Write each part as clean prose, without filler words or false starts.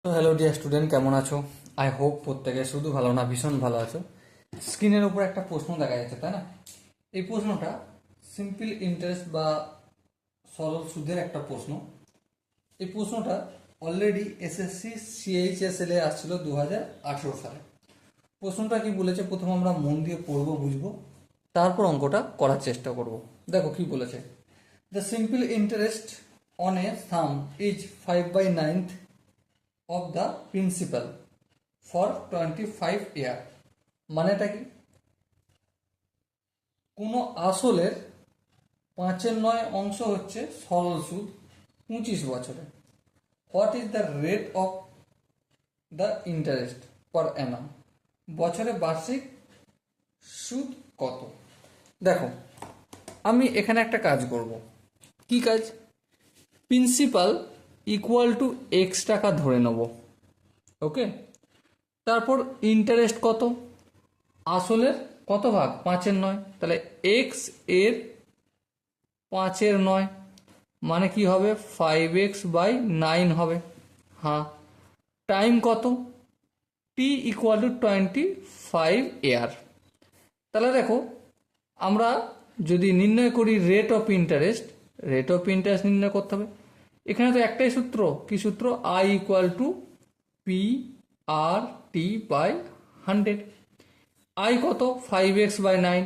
তো hello dear student, কেমন আছো? আই হোপ প্রত্যেকে শুধু ভালো না, ভীষণ ভালো আছো। স্ক্রিনের উপর একটা প্রশ্ন দেখা যাচ্ছে, তাই না? এই প্রশ্নটা সিম্পল ইন্টারেস্ট বা সরল সুদের একটা প্রশ্ন। এই প্রশ্নটা অলরেডি এসএসসি সিএইচএসএল এ আসছিল 2018 সালে। প্রশ্নটা কি বলেছে প্রথম আমরা মন দিয়ে পড়বো, বুঝবো, তারপর অঙ্কটা করার চেষ্টা করব। দেখো কি বলেছে। The simple interest on a some is 5/9 of the principal for 25 ইয়ার। মানেটা কি? কোনো আসলের 5/9 হচ্ছে সরল সুদ 25 বছরে। What is the rate of the interest পার অ্যানাম? বছরে বার্ষিক সুদ কত? দেখো, আমি এখানে একটা কাজ করব। কি কাজ? প্রিন্সিপাল ইকুয়াল টু এক্স টাকা ধরে নেব, ওকে। তারপর ইন্টারেস্ট কত? আসলের কত ভাগ? 5/9, তাহলে এক্স এর 5/9 মানে কি হবে? 5x/9 হবে। হ্যাঁ, টাইম কত? টি ইকুয়াল টু 25 ইয়ার। তাহলে দেখো, আমরা যদি নির্ণয় করি রেট অফ ইন্টারেস্ট, নির্ণয় করতে হবে। এখানে তো একটাই সূত্র, কি সূত্র? I equal to P R T by 100। I কত? 5x/9,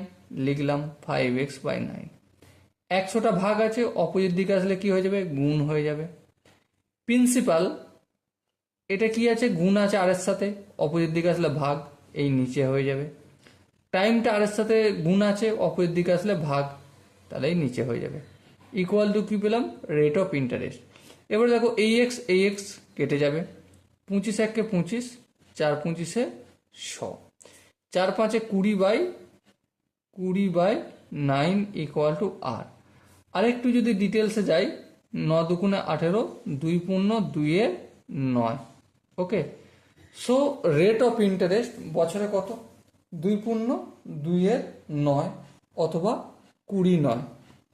লিখলাম 5x/9। 100টা ভাগ আছে, অপোজিট দিকে আসলে কি হয়ে যাবে? গুণ হয়ে যাবে। প্রিন্সিপাল, এটা কি আছে? গুণ আছে আর এর সাথে, অপোজিট দিকে আসলে ভাগ, এই নিচে হয়ে যাবে। টাইমটা আর এর সাথে গুণ আছে, অপোজিট দিকে আসলে ভাগ, তাহলে এই নিচে হয়ে যাবে। ইকুয়াল টু কি পেলাম? Rate of interest. এবার দেখো, এই এক্স কেটে যাবে। 25 1 25, 4 25 100, 4 5 20/9 ইকুয়াল টু আর। আরেকটু যদি ডিটেলসে যাই, 9 2 18, 2 2/9। ওকে, সো রেট অফ ইন্টারেস্ট বছরে কত? 2 2/9 অথবা 29।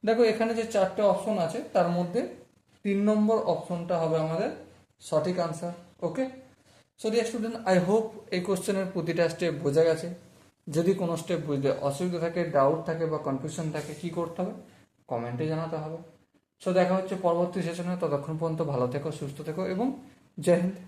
দেখো, এখানে যে 4টে অপশন আছে তার মধ্যে 3 নম্বর অপশনটা হবে আমাদের সঠিক answer. Okay, so dear student, I hope এই কোশ্চেনের প্রতিটা স্টেপ বোঝা গেছে। যদি কোনো স্টেপ বুঝতে অসুবিধা থাকে, ডাউট থাকে বা কনফিউশন থাকে, কি করতে হবে? কমেন্টে জানাতে হবে। সো দেখা হচ্ছে পরবর্তী সেশনে। ততক্ষণ পর্যন্ত ভালো থেকো, সুস্থ থেকো এবং জয় হিন্দ।